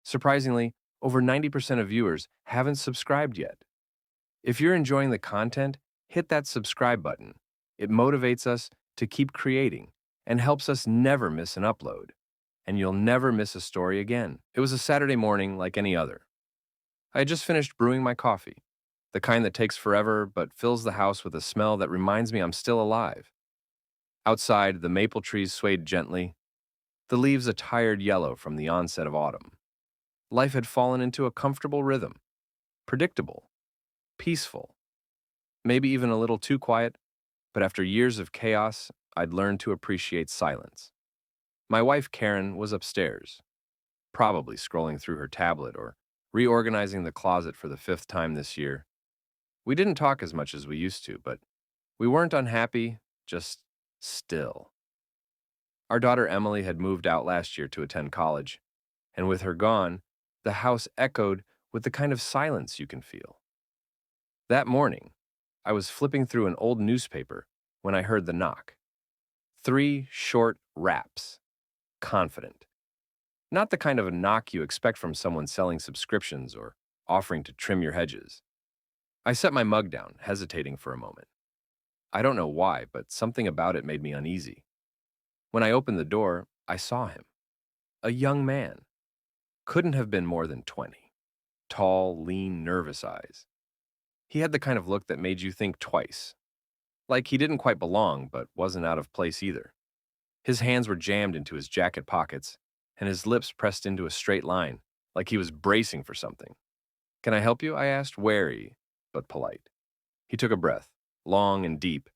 Surprisingly, over 90% of viewers haven't subscribed yet. If you're enjoying the content, hit that subscribe button. It motivates us to keep creating and helps us never miss an upload. And you'll never miss a story again. It was a Saturday morning like any other. I had just finished brewing my coffee, the kind that takes forever but fills the house with a smell that reminds me I'm still alive. Outside, the maple trees swayed gently, the leaves a tired yellow from the onset of autumn. Life had fallen into a comfortable rhythm, predictable, peaceful, maybe even a little too quiet, but after years of chaos, I'd learned to appreciate silence. My wife, Karen, was upstairs, probably scrolling through her tablet or reorganizing the closet for the fifth time this year. We didn't talk as much as we used to, but we weren't unhappy, just still. Our daughter Emily had moved out last year to attend college, and with her gone, the house echoed with the kind of silence you can feel. That morning, I was flipping through an old newspaper when I heard the knock. 3 short raps, confident. Not the kind of a knock you expect from someone selling subscriptions or offering to trim your hedges. I set my mug down, hesitating for a moment. I don't know why, but something about it made me uneasy. When I opened the door, I saw him. A young man. Couldn't have been more than 20. Tall, lean, nervous eyes. He had the kind of look that made you think twice. Like he didn't quite belong, but wasn't out of place either. His hands were jammed into his jacket pockets, and his lips pressed into a straight line, like he was bracing for something. "Can I help you?" I asked, wary, but polite. He took a breath, long and deep,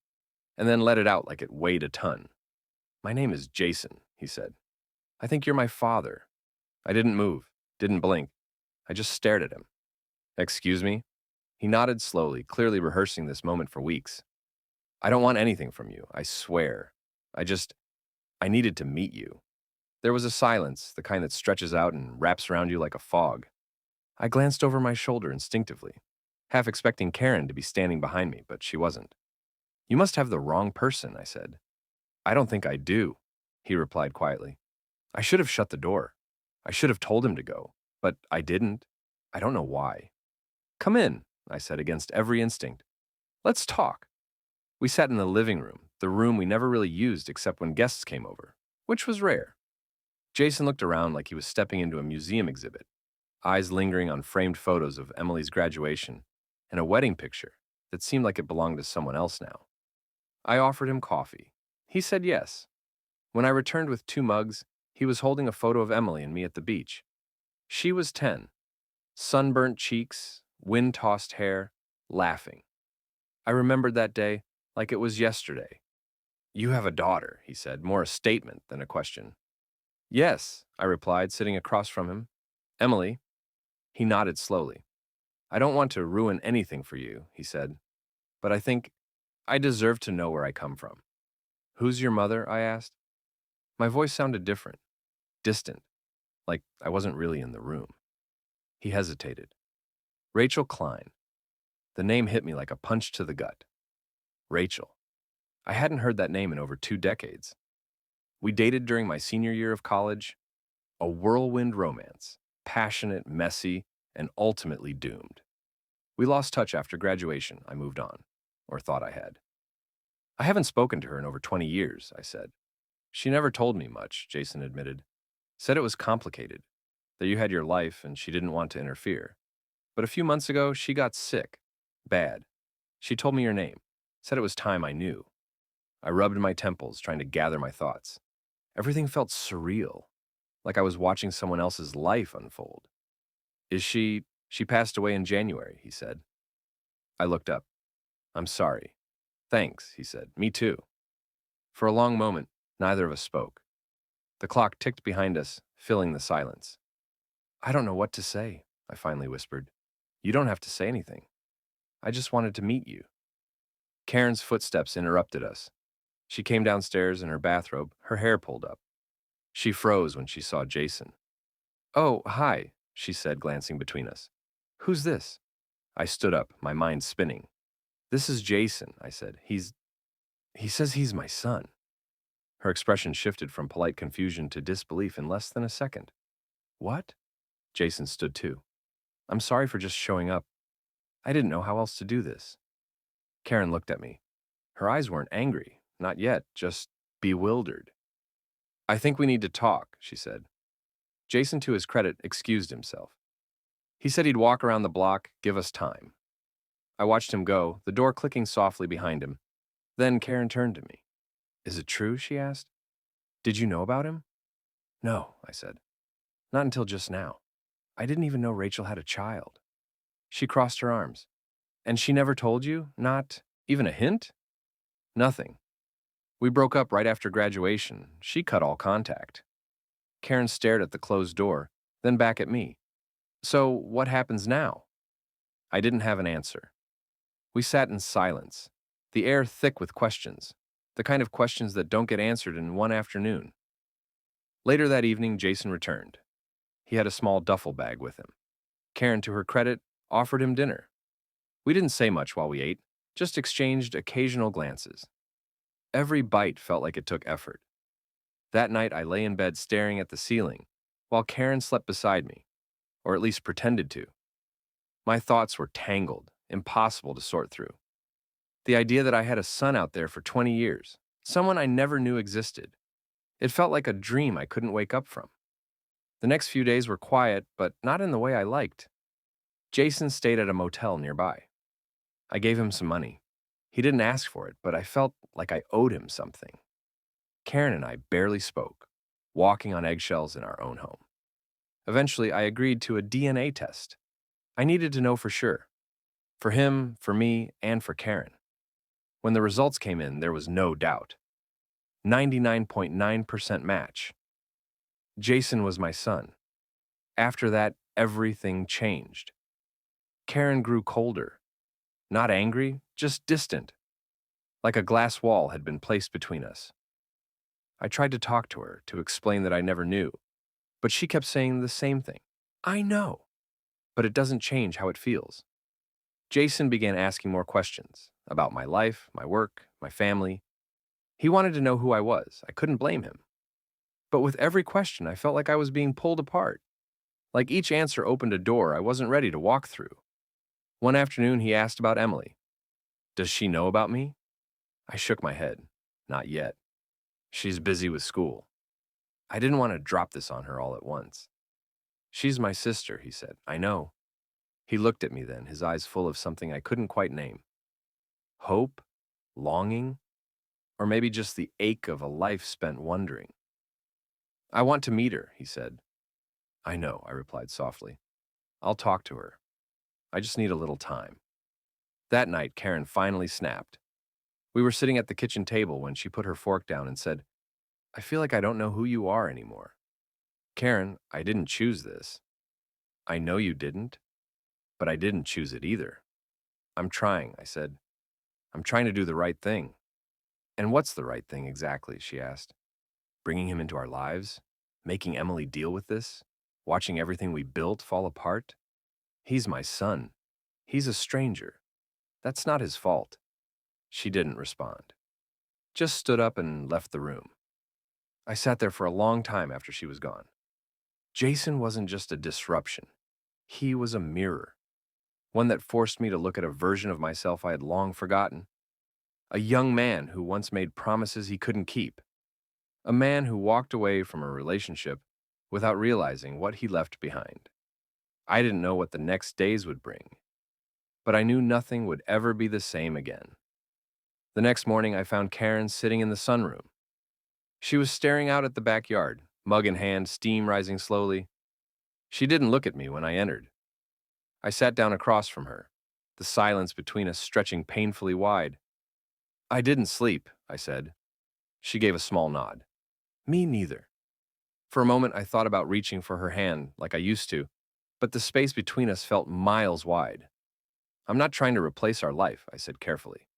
and then let it out like it weighed a ton. "My name is Jason," he said. "I think you're my father." I didn't move, didn't blink. I just stared at him. "Excuse me?" He nodded slowly, clearly rehearsing this moment for weeks. "I don't want anything from you, I swear. I needed to meet you." There was a silence, the kind that stretches out and wraps around you like a fog. I glanced over my shoulder instinctively, half expecting Karen to be standing behind me, but she wasn't. "You must have the wrong person," I said. "I don't think I do," he replied quietly. "I should have shut the door. I should have told him to go, but I didn't. I don't know why." "Come in," I said against every instinct. "Let's talk." We sat in the living room, the room we never really used except when guests came over, which was rare. Jason looked around like he was stepping into a museum exhibit, eyes lingering on framed photos of Emily's graduation and a wedding picture that seemed like it belonged to someone else now. I offered him coffee. He said yes. When I returned with 2 mugs, he was holding a photo of Emily and me at the beach. She was 10, sunburnt cheeks, wind-tossed hair, laughing. I remembered that day like it was yesterday. "You have a daughter," he said, more a statement than a question. "Yes," I replied, sitting across from him. "Emily." He nodded slowly. "I don't want to ruin anything for you," he said, "but I think I deserve to know where I come from." "Who's your mother?" I asked. My voice sounded different, distant, like I wasn't really in the room. He hesitated. "Rachel Klein." The name hit me like a punch to the gut. Rachel. I hadn't heard that name in over 2 decades. We dated during my senior year of college, a whirlwind romance, passionate, messy, and ultimately doomed. We lost touch after graduation. I moved on, or thought I had. "I haven't spoken to her in over 20 years, I said. "She never told me much," Jason admitted. "Said it was complicated, that you had your life and she didn't want to interfere. But a few months ago, she got sick. Bad. She told me your name. Said it was time I knew." I rubbed my temples, trying to gather my thoughts. Everything felt surreal, like I was watching someone else's life unfold. She passed away in January," he said. I looked up. "I'm sorry." "Thanks," he said. "Me too." For a long moment, neither of us spoke. The clock ticked behind us, filling the silence. "I don't know what to say," I finally whispered. "You don't have to say anything. I just wanted to meet you." Karen's footsteps interrupted us. She came downstairs in her bathrobe, her hair pulled up. She froze when she saw Jason. "Oh, hi," she said, glancing between us. "Who's this?" I stood up, my mind spinning. "This is Jason," I said. He says he's my son." Her expression shifted from polite confusion to disbelief in less than a second. "What?" Jason stood too. I'm sorry for just showing up. I didn't know how else to do this. Karen looked at me. Her eyes weren't angry, not yet, just bewildered. I think we need to talk, she said. Jason, to his credit, excused himself. He said he'd walk around the block, give us time. I watched him go, the door clicking softly behind him. Then Karen turned to me. Is it true? She asked. Did you know about him? No, I said. Not until just now. I didn't even know Rachel had a child. She crossed her arms. And she never told you? Not even a hint? Nothing. We broke up right after graduation. She cut all contact. Karen stared at the closed door, then back at me. So what happens now? I didn't have an answer. We sat in silence, the air thick with questions, the kind of questions that don't get answered in one afternoon. Later that evening, Jason returned. He had a small duffel bag with him. Karen, to her credit, offered him dinner. We didn't say much while we ate, just exchanged occasional glances. Every bite felt like it took effort. That night, I lay in bed staring at the ceiling, while Karen slept beside me, or at least pretended to. My thoughts were tangled, impossible to sort through. The idea that I had a son out there for 20 years, someone I never knew existed. It felt like a dream I couldn't wake up from. The next few days were quiet, but not in the way I liked. Jason stayed at a motel nearby. I gave him some money. He didn't ask for it, but I felt like I owed him something. Karen and I barely spoke, walking on eggshells in our own home. Eventually, I agreed to a DNA test. I needed to know for sure. For him, for me, and for Karen. When the results came in, there was no doubt. 99.9% match. Jason was my son. After that, everything changed. Karen grew colder. Not angry, just distant. Like a glass wall had been placed between us. I tried to talk to her, to explain that I never knew, but she kept saying the same thing. I know, but it doesn't change how it feels. Jason began asking more questions about my life, my work, my family. He wanted to know who I was. I couldn't blame him. But with every question, I felt like I was being pulled apart. Like each answer opened a door I wasn't ready to walk through. One afternoon, he asked about Emily. Does she know about me? I shook my head. Not yet. She's busy with school. I didn't want to drop this on her all at once. She's my sister, he said. I know. He looked at me then, his eyes full of something I couldn't quite name. Hope? Longing? Or maybe just the ache of a life spent wondering. I want to meet her, he said. I know, I replied softly. I'll talk to her. I just need a little time. That night, Karen finally snapped. We were sitting at the kitchen table when she put her fork down and said, I feel like I don't know who you are anymore. Karen, I didn't choose this. I know you didn't, but I didn't choose it either. I'm trying, I said. I'm trying to do the right thing. And what's the right thing exactly, she asked. Bringing him into our lives? Making Emily deal with this? Watching everything we built fall apart? He's my son. He's a stranger. That's not his fault. She didn't respond. Just stood up and left the room. I sat there for a long time after she was gone. Jason wasn't just a disruption. He was a mirror. One that forced me to look at a version of myself I had long forgotten. A young man who once made promises he couldn't keep. A man who walked away from a relationship without realizing what he left behind. I didn't know what the next days would bring, but I knew nothing would ever be the same again. The next morning, I found Karen sitting in the sunroom. She was staring out at the backyard, mug in hand, steam rising slowly. She didn't look at me when I entered. I sat down across from her, the silence between us stretching painfully wide. I didn't sleep, I said. She gave a small nod. Me neither. For a moment, I thought about reaching for her hand like I used to, but the space between us felt miles wide. I'm not trying to replace our life, I said carefully.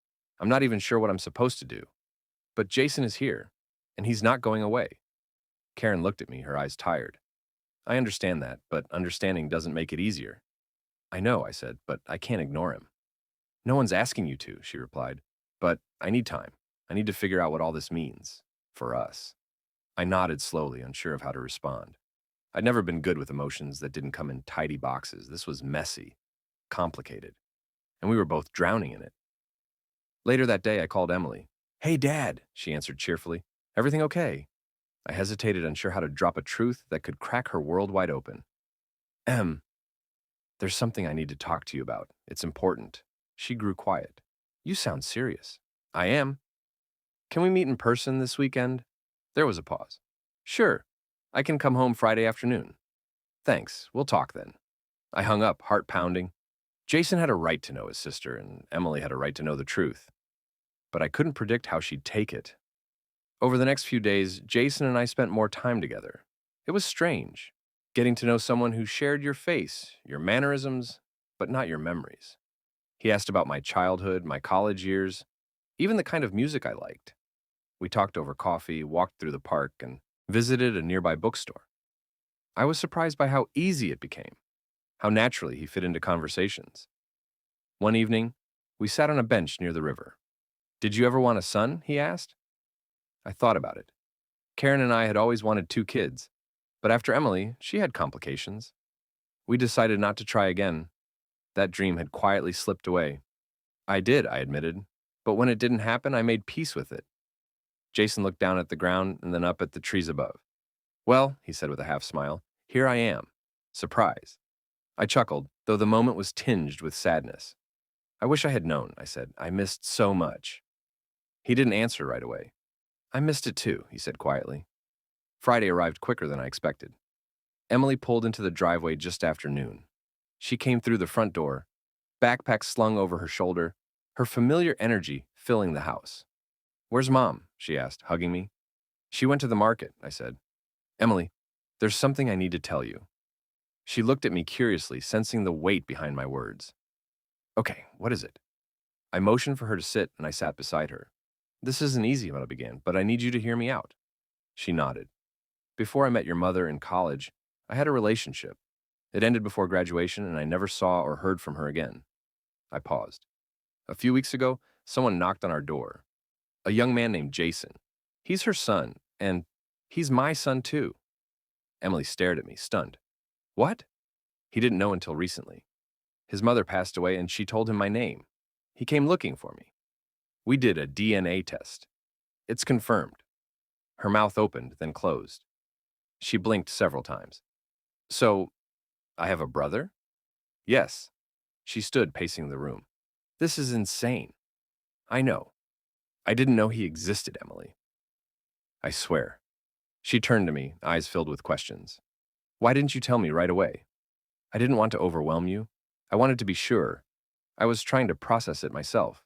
I'm not even sure what I'm supposed to do. But Jason is here, and he's not going away. Karen looked at me, her eyes tired. I understand that, but understanding doesn't make it easier. I know, I said, but I can't ignore him. No one's asking you to, she replied. But I need time. I need to figure out what all this means. For us. I nodded slowly, unsure of how to respond. I'd never been good with emotions that didn't come in tidy boxes. This was messy, complicated, and we were both drowning in it. Later that day, I called Emily. "Hey, Dad," she answered cheerfully. "Everything okay?" I hesitated, unsure how to drop a truth that could crack her world wide open. "Em, there's something I need to talk to you about. It's important." She grew quiet. "You sound serious." "I am. Can we meet in person this weekend?" There was a pause. "Sure. I can come home Friday afternoon." "Thanks. We'll talk then." I hung up, heart pounding. Jason had a right to know his sister, and Emily had a right to know the truth. But I couldn't predict how she'd take it. Over the next few days, Jason and I spent more time together. It was strange, getting to know someone who shared your face, your mannerisms, but not your memories. He asked about my childhood, my college years, even the kind of music I liked. We talked over coffee, walked through the park, and visited a nearby bookstore. I was surprised by how easy it became, how naturally he fit into conversations. One evening, we sat on a bench near the river. "Did you ever want a son?" he asked. I thought about it. Karen and I had always wanted 2 kids, but after Emily, she had complications. We decided not to try again. That dream had quietly slipped away. I did, I admitted, but when it didn't happen, I made peace with it. Jason looked down at the ground and then up at the trees above. "Well," he said with a half smile, "here I am. Surprise." I chuckled, though the moment was tinged with sadness. "I wish I had known," I said. "I missed so much." He didn't answer right away. "I missed it too," he said quietly. Friday arrived quicker than I expected. Emily pulled into the driveway just after noon. She came through the front door, backpack slung over her shoulder, her familiar energy filling the house. "Where's Mom?" she asked, hugging me. "She went to the market," I said. "Emily, there's something I need to tell you." She looked at me curiously, sensing the weight behind my words. "Okay, what is it?" I motioned for her to sit, and I sat beside her. "This isn't easy," I began, "but I need you to hear me out." She nodded. "Before I met your mother in college, I had a relationship. It ended before graduation, and I never saw or heard from her again." I paused. "A few weeks ago, someone knocked on our door. A young man named Jason. He's her son, and he's my son too." Emily stared at me, stunned. "What?" "He didn't know until recently. His mother passed away, and she told him my name. He came looking for me. We did a DNA test. It's confirmed." Her mouth opened, then closed. She blinked several times. "So, I have a brother?" "Yes." She stood pacing the room. "This is insane." "I know. I didn't know he existed, Emily." "I swear." She turned to me, eyes filled with questions. "Why didn't you tell me right away?" "I didn't want to overwhelm you. I wanted to be sure. I was trying to process it myself."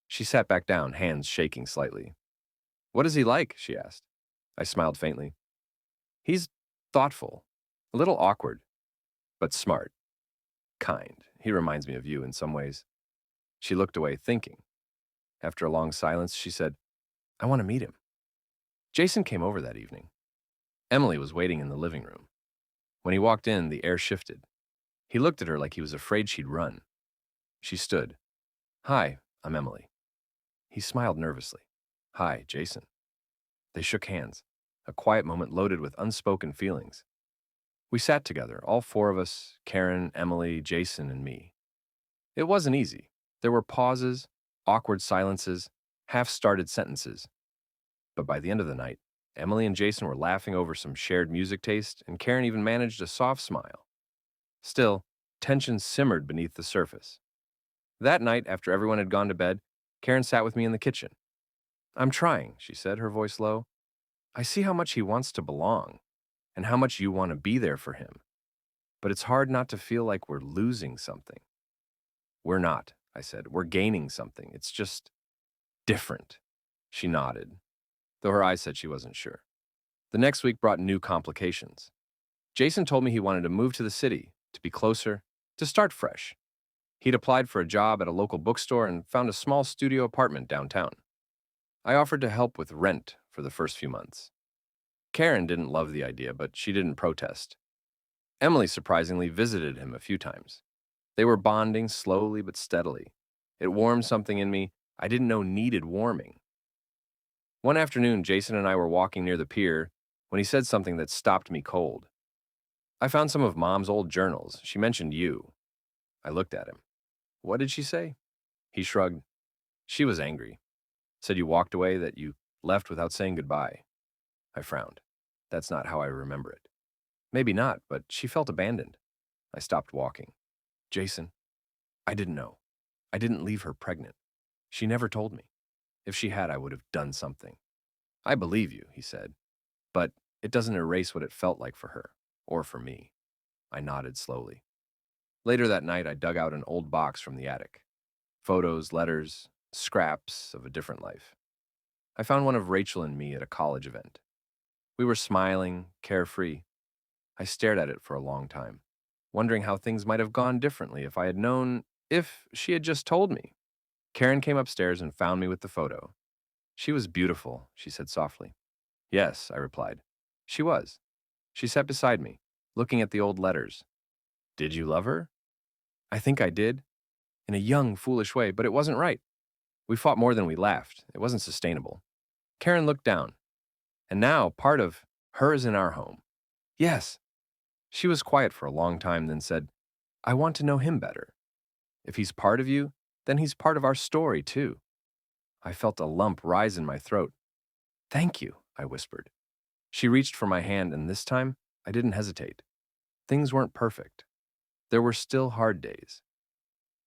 She sat back down, hands shaking slightly. "What is he like?" she asked. I smiled faintly. "He's thoughtful, a little awkward, but smart, kind. He reminds me of you in some ways." She looked away, thinking. After a long silence, she said, "I want to meet him." Jason came over that evening. Emily was waiting in the living room. When he walked in, the air shifted. He looked at her like he was afraid she'd run. She stood. "Hi, I'm Emily." He smiled nervously. "Hi, Jason." They shook hands, a quiet moment loaded with unspoken feelings. We sat together, all 4 of us, Karen, Emily, Jason, and me. It wasn't easy. There were pauses, awkward silences, half-started sentences. But by the end of the night, Emily and Jason were laughing over some shared music taste, and Karen even managed a soft smile. Still, tension simmered beneath the surface. That night, after everyone had gone to bed, Karen sat with me in the kitchen. "I'm trying," she said, her voice low. "I see how much he wants to belong, and how much you want to be there for him. But it's hard not to feel like we're losing something." "We're not," I said. "We're gaining something. It's just different." She nodded, though her eyes said she wasn't sure. The next week brought new complications. Jason told me he wanted to move to the city, to be closer, to start fresh. He'd applied for a job at a local bookstore and found a small studio apartment downtown. I offered to help with rent for the first few months. Karen didn't love the idea, but she didn't protest. Emily surprisingly visited him a few times. They were bonding slowly but steadily. It warmed something in me I didn't know needed warming. One afternoon, Jason and I were walking near the pier when he said something that stopped me cold. I found some of Mom's old journals. She mentioned you. I looked at him. What did she say? He shrugged. She was angry. Said you walked away, that you left without saying goodbye. I frowned. That's not how I remember it. Maybe not, but she felt abandoned. I stopped walking. Jason, I didn't know. I didn't leave her pregnant. She never told me. If she had, I would have done something. I believe you, he said, but it doesn't erase what it felt like for her, or for me. I nodded slowly. Later that night, I dug out an old box from the attic. Photos, letters, scraps of a different life. I found one of Rachel and me at a college event. We were smiling, carefree. I stared at it for a long time, wondering how things might have gone differently if I had known, if she had just told me. Karen came upstairs and found me with the photo. She was beautiful, she said softly. Yes, I replied. She was. She sat beside me, looking at the old letters. Did you love her? I think I did. In a young, foolish way, but it wasn't right. We fought more than we laughed. It wasn't sustainable. Karen looked down. And now, part of her is in our home. Yes. She was quiet for a long time, then said, I want to know him better. If he's part of you, then he's part of our story, too. I felt a lump rise in my throat. Thank you, I whispered. She reached for my hand, and this time, I didn't hesitate. Things weren't perfect. There were still hard days.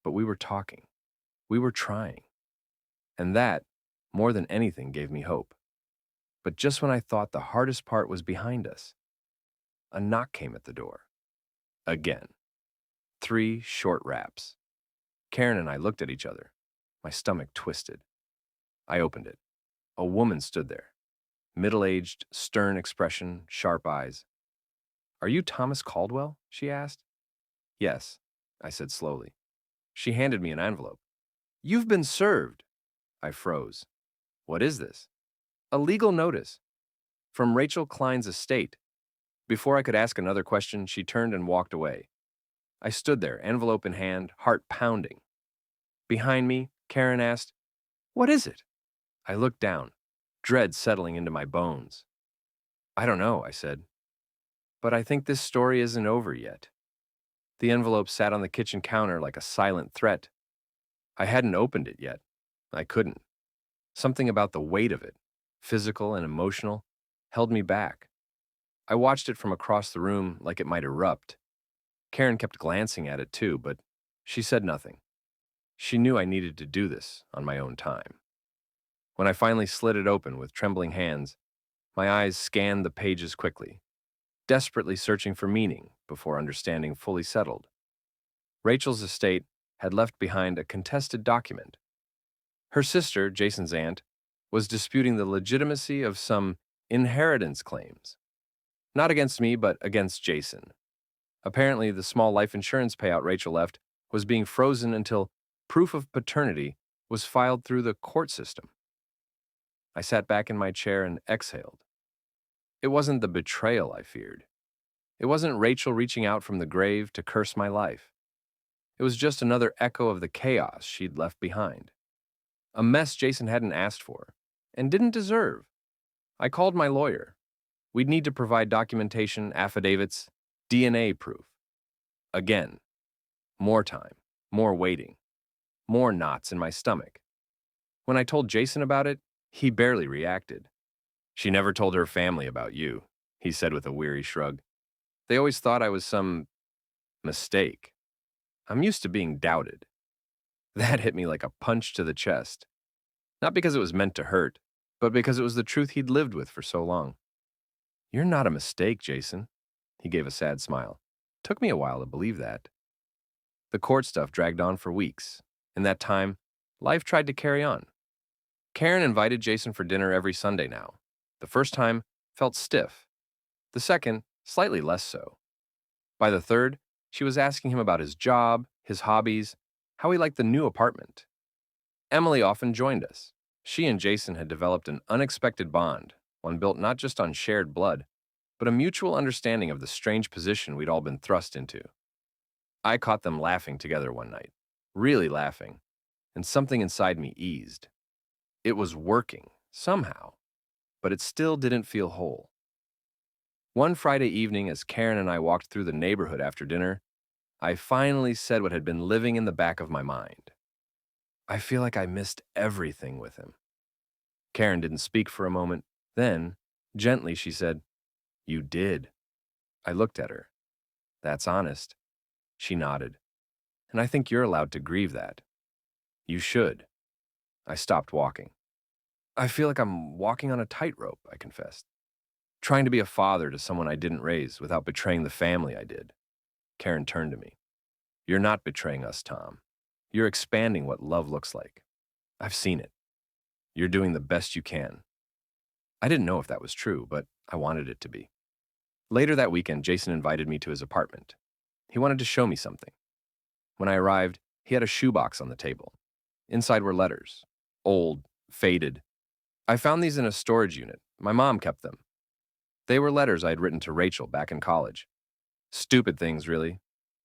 But we were talking. We were trying. And that, more than anything, gave me hope. But just when I thought the hardest part was behind us, a knock came at the door. Again. 3 short raps. Karen and I looked at each other. My stomach twisted. I opened it. A woman stood there. Middle-aged, stern expression, sharp eyes. Are you Thomas Caldwell? She asked. Yes, I said slowly. She handed me an envelope. You've been served. I froze. What is this? A legal notice. From Rachel Klein's estate. Before I could ask another question, she turned and walked away. I stood there, envelope in hand, heart pounding. Behind me, Karen asked, What is it? I looked down, dread settling into my bones. I don't know, I said. But I think this story isn't over yet. The envelope sat on the kitchen counter like a silent threat. I hadn't opened it yet. I couldn't. Something about the weight of it, physical and emotional, held me back. I watched it from across the room like it might erupt. Karen kept glancing at it too, but she said nothing. She knew I needed to do this on my own time. When I finally slid it open with trembling hands, my eyes scanned the pages quickly, desperately searching for meaning before understanding fully settled. Rachel's estate had left behind a contested document. Her sister, Jason's aunt, was disputing the legitimacy of some inheritance claims. Not against me, but against Jason. Apparently, the small life insurance payout Rachel left was being frozen until proof of paternity was filed through the court system. I sat back in my chair and exhaled. It wasn't the betrayal I feared. It wasn't Rachel reaching out from the grave to curse my life. It was just another echo of the chaos she'd left behind. A mess Jason hadn't asked for and didn't deserve. I called my lawyer. We'd need to provide documentation, affidavits, DNA proof. Again. More time, more waiting, more knots in my stomach. When I told Jason about it, he barely reacted. She never told her family about you, he said with a weary shrug. They always thought I was some mistake. I'm used to being doubted. That hit me like a punch to the chest. Not because it was meant to hurt, but because it was the truth he'd lived with for so long. You're not a mistake, Jason. He gave a sad smile. Took me a while to believe that. The court stuff dragged on for weeks. In that time, life tried to carry on. Karen invited Jason for dinner every Sunday now. The first time felt stiff. The second, slightly less so. By the third, she was asking him about his job, his hobbies, how he liked the new apartment. Emily often joined us. She and Jason had developed an unexpected bond, one built not just on shared blood, but a mutual understanding of the strange position we'd all been thrust into. I caught them laughing together one night, really laughing, and something inside me eased. It was working, somehow, but it still didn't feel whole. One Friday evening, as Karen and I walked through the neighborhood after dinner, I finally said what had been living in the back of my mind. I feel like I missed everything with him. Karen didn't speak for a moment. Then, gently, she said, "You did." I looked at her. "That's honest." She nodded. "And I think you're allowed to grieve that." "You should." I stopped walking. "I feel like I'm walking on a tightrope," I confessed. "Trying to be a father to someone I didn't raise without betraying the family I did." Karen turned to me. "You're not betraying us, Tom. You're expanding what love looks like. I've seen it. You're doing the best you can." I didn't know if that was true, but I wanted it to be. Later that weekend, Jason invited me to his apartment. He wanted to show me something. When I arrived, he had a shoebox on the table. Inside were letters. Old, faded. I found these in a storage unit. My mom kept them. They were letters I had written to Rachel back in college. Stupid things, really.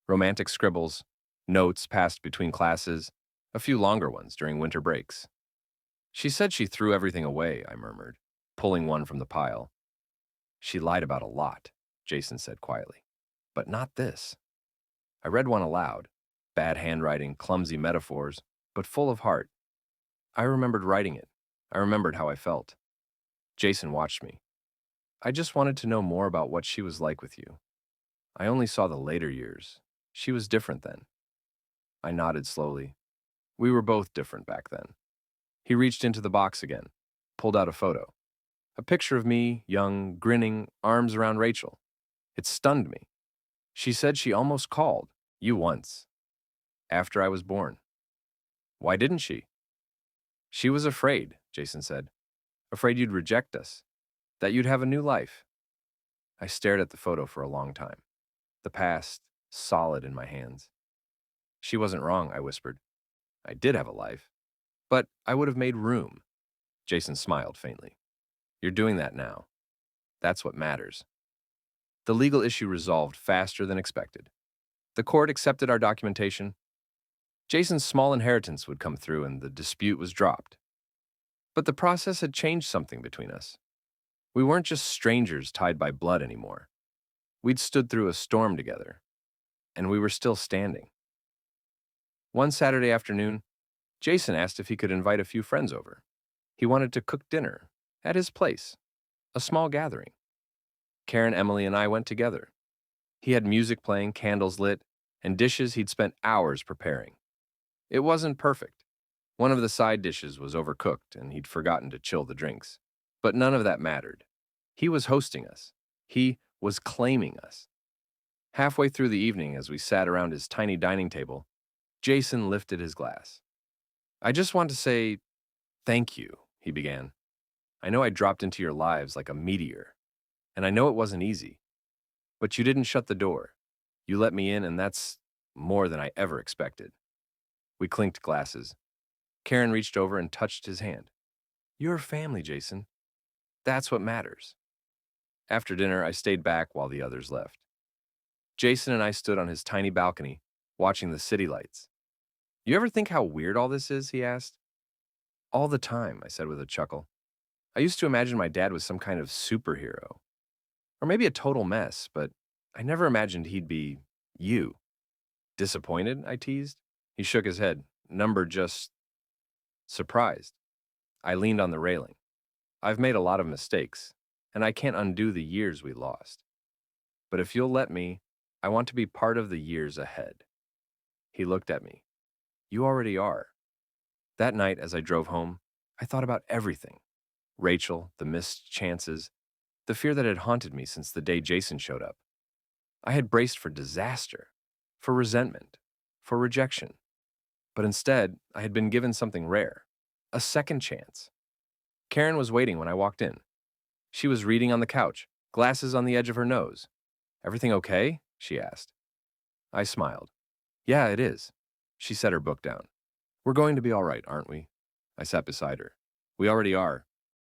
Romantic scribbles, notes passed between classes, a few longer ones during winter breaks. "She said she threw everything away," I murmured, pulling one from the pile. "She lied about a lot," Jason said quietly. "But not this." I read one aloud. Bad handwriting, clumsy metaphors, but full of heart. I remembered writing it. I remembered how I felt. Jason watched me. "I just wanted to know more about what she was like with you. I only saw the later years. She was different then." I nodded slowly. We were both different back then. He reached into the box again, pulled out a photo. A picture of me, young, grinning, arms around Rachel. It stunned me. She said she almost called you once, after I was born. "Why didn't she?" "She was afraid," Jason said. "Afraid you'd reject us, that you'd have a new life." I stared at the photo for a long time, the past solid in my hands. "She wasn't wrong," I whispered. "I did have a life, but I would have made room." Jason smiled faintly. "You're doing that now. That's what matters." The legal issue resolved faster than expected. The court accepted our documentation. Jason's small inheritance would come through and the dispute was dropped. But the process had changed something between us. We weren't just strangers tied by blood anymore. We'd stood through a storm together, and we were still standing. One Saturday afternoon, Jason asked if he could invite a few friends over. He wanted to cook dinner at his place, a small gathering. Karen, Emily, and I went together. He had music playing, candles lit, and dishes he'd spent hours preparing. It wasn't perfect. One of the side dishes was overcooked, and he'd forgotten to chill the drinks. But none of that mattered. He was hosting us. He was claiming us. Halfway through the evening, as we sat around his tiny dining table, Jason lifted his glass. "I just want to say thank you," he began. "I know I dropped into your lives like a meteor, and I know it wasn't easy. But you didn't shut the door. You let me in, and that's more than I ever expected." We clinked glasses. Karen reached over and touched his hand. "You're family, Jason. That's what matters." After dinner, I stayed back while the others left. Jason and I stood on his tiny balcony, watching the city lights. "You ever think how weird all this is?" he asked. "All the time," I said with a chuckle. "I used to imagine my dad was some kind of superhero. Or maybe a total mess, but I never imagined he'd be you." "Disappointed?" I teased. He shook his head. "Number just surprised." I leaned on the railing. "I've made a lot of mistakes, and I can't undo the years we lost. But if you'll let me, I want to be part of the years ahead." He looked at me. "You already are." That night, as I drove home, I thought about everything. Rachel, the missed chances, the fear that had haunted me since the day Jason showed up. I had braced for disaster, for resentment, for rejection. But instead, I had been given something rare, a second chance. Karen was waiting when I walked in. She was reading on the couch, glasses on the edge of her nose. "Everything okay?" she asked. I smiled. "Yeah, it is." She set her book down. "We're going to be all right, aren't we?" I sat beside her. "We already are.